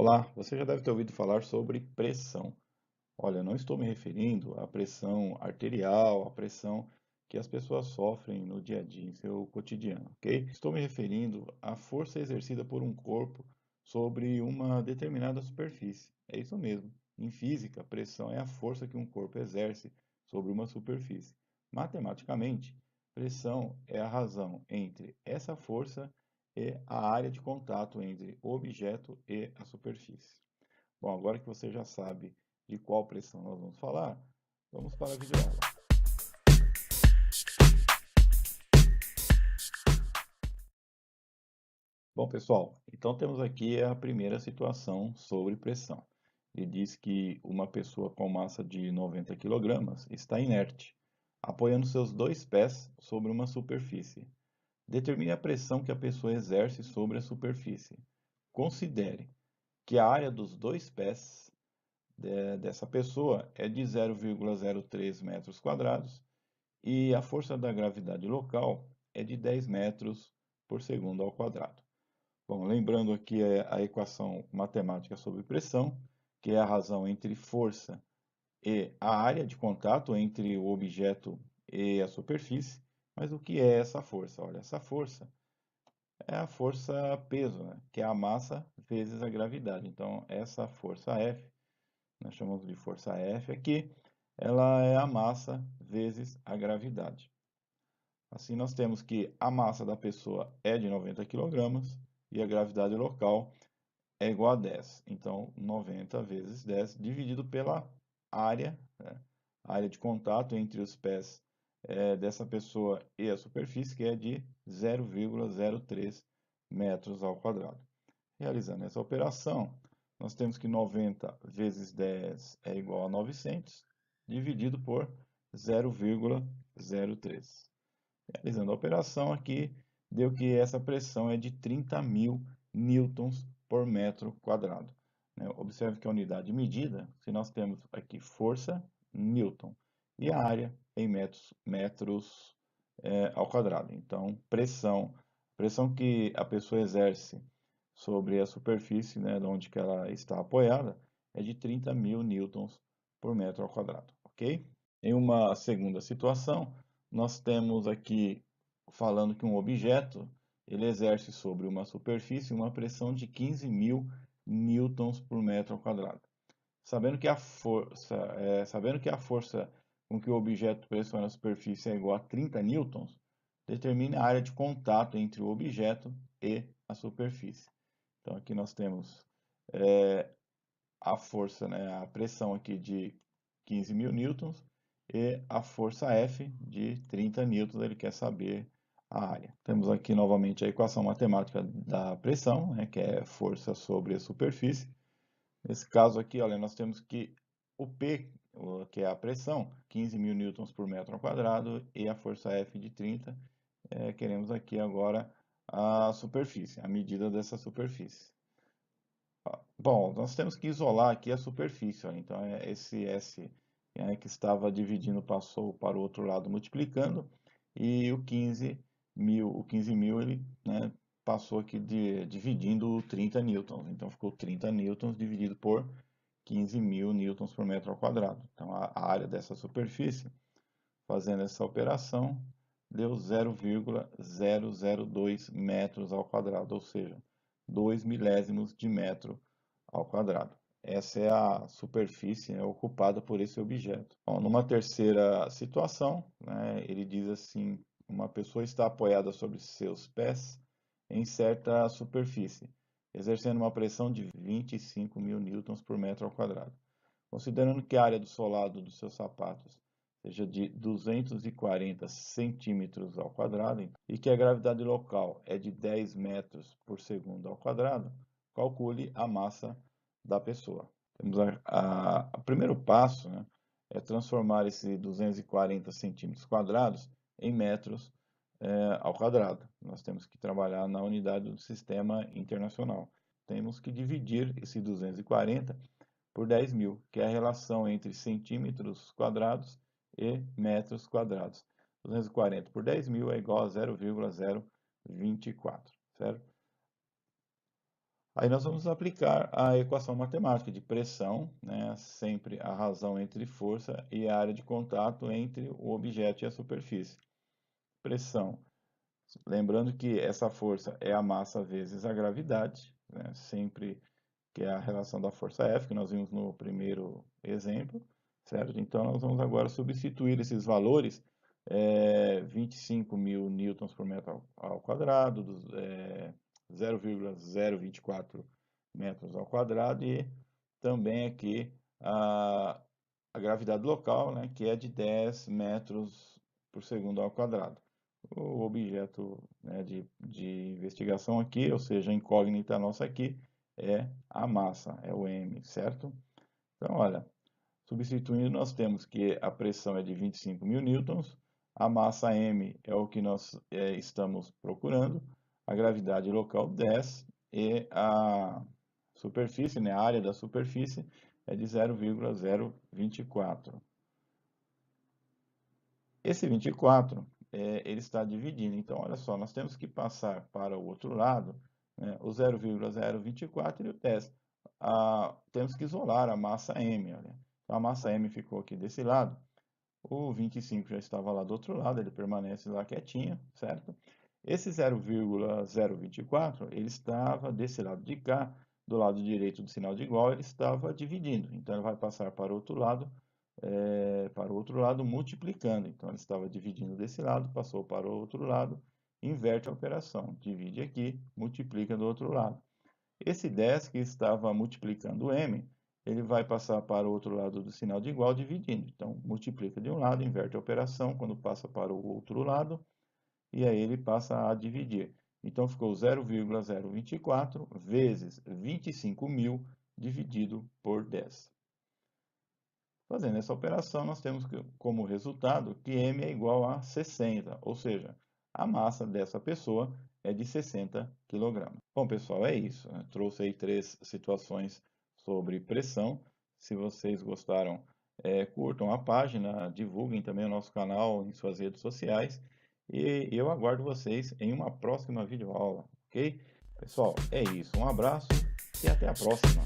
Olá, você já deve ter ouvido falar sobre pressão. Olha, não estou me referindo à pressão arterial, à pressão que as pessoas sofrem no dia a dia, em seu cotidiano, ok? Estou me referindo à força exercida por um corpo sobre uma determinada superfície. É isso mesmo. Em física, pressão é a força que um corpo exerce sobre uma superfície. Matematicamente, pressão é a razão entre essa força e a área de contato entre o objeto e a superfície. Bom, agora que você já sabe de qual pressão nós vamos falar, vamos para a videoaula. Bom, pessoal, então temos aqui a primeira situação sobre pressão. Ele diz que uma pessoa com massa de 90 kg está inerte, apoiando seus dois pés sobre uma superfície. Determine a pressão que a pessoa exerce sobre a superfície. Considere que a área dos dois pés dessa pessoa é de 0,03 metros quadrados e a força da gravidade local é de 10 metros por segundo ao quadrado. Bom, lembrando aqui a equação matemática sobre pressão, que é a razão entre força e a área de contato entre o objeto e a superfície. Mas o que é essa força? Olha, essa força é a força peso, né? Que é a massa vezes a gravidade. Então, essa força F, nós chamamos de força F aqui, ela é a massa vezes a gravidade. Assim, nós temos que a massa da pessoa é de 90 kg e a gravidade local é igual a 10. Então, 90 vezes 10 dividido pela área, né? A área de contato entre os pés dessa pessoa e a superfície, que é de 0,03 metros ao quadrado. Realizando essa operação, nós temos que 90 vezes 10 é igual a 900, dividido por 0,03. Realizando a operação aqui, deu que essa pressão é de 30.000 newtons por metro quadrado. Observe que a unidade de medida, se nós temos aqui força, newton, e a área em metros ao quadrado. Então, pressão que a pessoa exerce sobre a superfície, de onde que ela está apoiada, é de 30.000 newtons por metro ao quadrado, ok? Em uma segunda situação, nós temos aqui falando que um objeto ele exerce sobre uma superfície uma pressão de 15.000 newtons por metro ao quadrado. Sabendo que a força com que o objeto pressiona a superfície é igual a 30 newtons, determine a área de contato entre o objeto e a superfície. Então aqui nós temos a força, a pressão aqui de 15.000 newtons e a força F de 30 newtons, ele quer saber a área. Temos aqui novamente a equação matemática da pressão, que é força sobre a superfície. Nesse caso aqui, olha, nós temos que o P, que é a pressão, 15.000 newtons por metro ao quadrado, e a força F de 30, queremos aqui agora a superfície, a medida dessa superfície. Bom, nós temos que isolar aqui a superfície, ó. Então, esse S que estava dividindo passou para o outro lado multiplicando, e o 15.000 ele passou aqui dividindo 30 newtons. Então, ficou 30 newtons dividido por 15.000 newtons por metro ao quadrado. Então, a área dessa superfície, fazendo essa operação, deu 0,002 metros ao quadrado, ou seja, 2 milésimos de metro ao quadrado. Essa é a superfície ocupada por esse objeto. Bom, numa terceira situação, ele diz assim, uma pessoa está apoiada sobre seus pés em certa superfície, exercendo uma pressão de 25.000 newtons por metro ao quadrado. Considerando que a área do solado dos seus sapatos seja de 240 centímetros ao quadrado e que a gravidade local é de 10 metros por segundo ao quadrado, calcule a massa da pessoa. Temos o primeiro passo, é transformar esse 240 centímetros quadrados em metros ao quadrado. Nós temos que trabalhar na unidade do sistema internacional. Temos que dividir esse 240 por 10.000, que é a relação entre centímetros quadrados e metros quadrados. 240 por 10.000 é igual a 0,024, certo? Aí nós vamos aplicar a equação matemática de pressão, né? Sempre a razão entre força e a área de contato entre o objeto e a superfície. Pressão. Lembrando que essa força é a massa vezes a gravidade, né? Sempre que é a relação da força F, que nós vimos no primeiro exemplo, certo? Então, nós vamos agora substituir esses valores, 25.000 newtons por metro ao quadrado, 0,024 metros ao quadrado, e também aqui a gravidade local, né, que é de 10 metros por segundo ao quadrado. O objeto, né, de investigação aqui, ou seja, a incógnita nossa aqui, é a massa, é o M, certo? Então, olha, substituindo, nós temos que a pressão é de 25.000 newtons, a massa M é o que nós estamos procurando, a gravidade local 10 e a superfície, né, a área da superfície é de 0,024. Esse 24, ele está dividindo. Então, olha só, nós temos que passar para o outro lado, né, o 0,024 e o 10. Temos que isolar a massa M. Olha. Então, a massa M ficou aqui desse lado. O 25 já estava lá do outro lado, ele permanece lá quietinho, certo? Esse 0,024, ele estava desse lado de cá, do lado direito do sinal de igual, ele estava dividindo. Então, ele vai passar para o outro lado multiplicando. Então, ele estava dividindo desse lado, passou para o outro lado, inverte a operação. Divide aqui, multiplica do outro lado. Esse 10 que estava multiplicando o m, ele vai passar para o outro lado do sinal de igual, dividindo. Então, multiplica de um lado, inverte a operação, quando passa para o outro lado, e aí ele passa a dividir. Então, ficou 0,024 vezes 25.000 dividido por 10. Fazendo essa operação, nós temos como resultado que m é igual a 60, ou seja, a massa dessa pessoa é de 60 kg. Bom, pessoal, é isso, né? Trouxe aí 3 situações sobre pressão. Se vocês gostaram, curtam a página, divulguem também o nosso canal em suas redes sociais. E eu aguardo vocês em uma próxima videoaula, ok? Pessoal, é isso. Um abraço e até a próxima.